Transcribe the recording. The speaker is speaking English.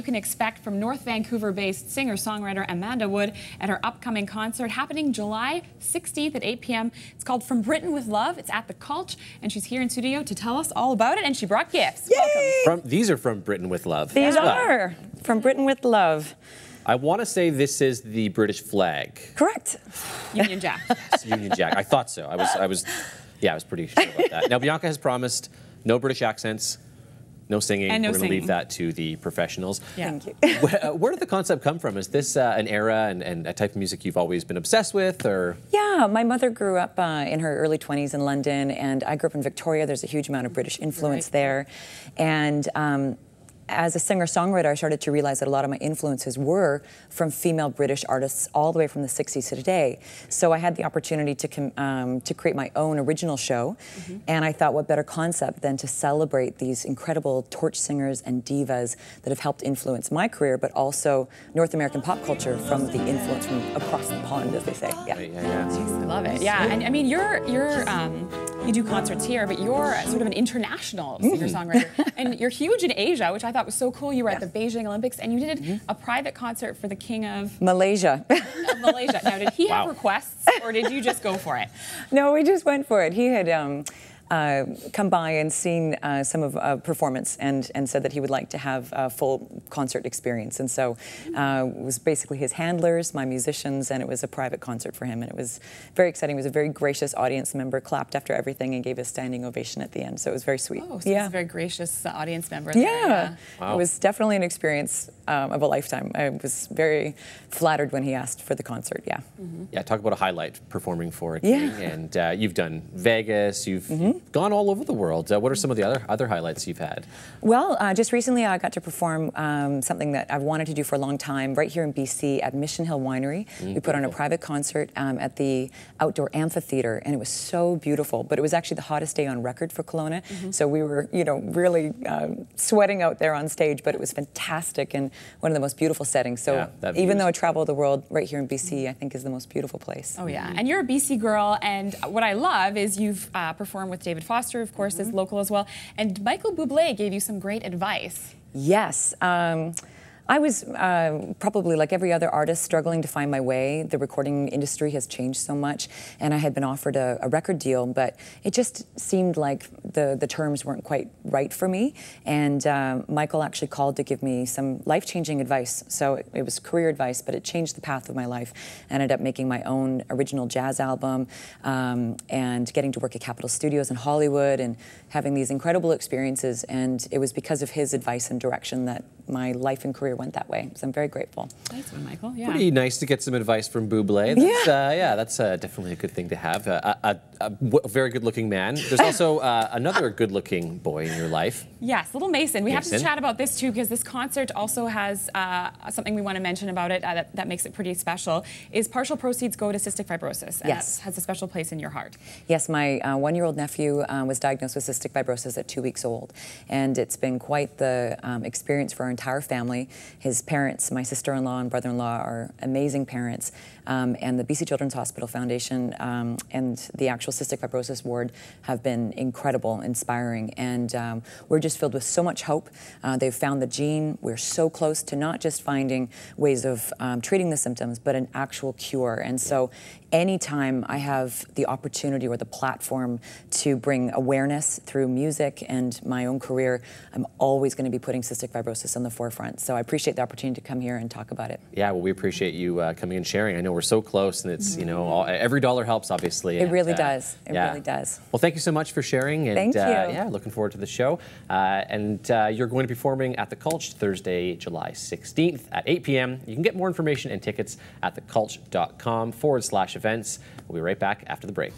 you can expect from North Vancouver-based singer-songwriter Amanda Wood at her upcoming concert happening July 16th at 8 p.m. It's called From Britain with Love. It's at the Cultch, and she's here in studio to tell us all about it, and she brought gifts. Yay! Welcome. These are from Britain with Love. These are from Britain with Love. I want to say this is the British flag. Correct. Union Jack. It's Union Jack. I thought so. I was pretty sure about that. Now, Bianca has promised no British accents, no singing. And no We're going to leave singing. that to the professionals. Yeah. Thank you. Where did the concept come from? Is this an era and a type of music you've always been obsessed with, or? Yeah, my mother grew up in her early 20s in London, and I grew up in Victoria. There's a huge amount of British influence there. And as a singer-songwriter, I started to realize that a lot of my influences were from female British artists all the way from the 60s to today. So I had the opportunity to create my own original show, and I thought what better concept than to celebrate these incredible torch singers and divas that have helped influence my career, but also North American pop culture from the influence from across the pond, as they say. Yeah. Jeez, I love it. Yeah, and I mean, you do concerts here, but you're sort of an international singer-songwriter, and you're huge in Asia, which I thought was so cool. You were at the Beijing Olympics, and you did a private concert for the King of Malaysia. Malaysia. Now, did he have requests, or did you just go for it? No, we just went for it. He had come by and seen some of a performance and said that he would like to have a full concert experience. And so it was basically his handlers, my musicians, and it was a private concert for him. And it was very exciting. He was a very gracious audience member, clapped after everything and gave a standing ovation at the end. So it was very sweet. Oh, so he's a very gracious audience member. Yeah. Wow. It was definitely an experience of a lifetime. I was very flattered when he asked for the concert, yeah. Yeah, talk about a highlight performing for a king. And you've done Vegas, you've gone all over the world. What are some of the other highlights you've had? Well, just recently I got to perform something that I've wanted to do for a long time right here in BC at Mission Hill Winery. We put on a private concert at the outdoor amphitheater, and it was so beautiful. But it was actually the hottest day on record for Kelowna, so we were, really sweating out there on stage. But it was fantastic and one of the most beautiful settings. So even though I travel the world, right here in BC, I think is the most beautiful place. Oh yeah, and you're a BC girl, and what I love is you've performed with David Foster, of course, is local as well, and Michael Buble gave you some great advice. Yes. I was probably like every other artist struggling to find my way. The recording industry has changed so much, and I had been offered a record deal, but it just seemed like the terms weren't quite right for me. And Michael actually called to give me some life-changing advice. So it was career advice, but it changed the path of my life. I ended up making my own original jazz album and getting to work at Capitol Studios in Hollywood and having these incredible experiences. And it was because of his advice and direction that my life and career went that way. So I'm very grateful. Nice one, Michael. Yeah. Pretty nice to get some advice from Buble. That's, that's definitely a good thing to have. A very good-looking man. There's also another good-looking boy in your life. Yes, little Mason. We have to chat about this too, because this concert also has something we want to mention about it that makes it pretty special. Is partial proceeds go to cystic fibrosis? And that has a special place in your heart. Yes, my one-year-old nephew was diagnosed with cystic fibrosis at 2 weeks old, and it's been quite the experience for our entire family. His parents, my sister-in-law and brother-in-law, are amazing parents, and the BC Children's Hospital Foundation and the actual cystic fibrosis ward have been incredible, inspiring, and we're just filled with so much hope. They've found the gene. We're so close to not just finding ways of treating the symptoms, but an actual cure. And so anytime I have the opportunity or the platform to bring awareness through music and my own career, I'm always going to be putting cystic fibrosis on the forefront. So I appreciate the opportunity to come here and talk about it. Yeah, well, we appreciate you coming and sharing. I know we're so close, and it's, every dollar helps, obviously. It really does. It really does. Well, thank you so much for sharing. And, thank you. Yeah, looking forward to the show. And you're going to be performing at the Cultch Thursday, July 16th at 8 p.m. You can get more information and tickets at thecultch.com/events. We'll be right back after the break.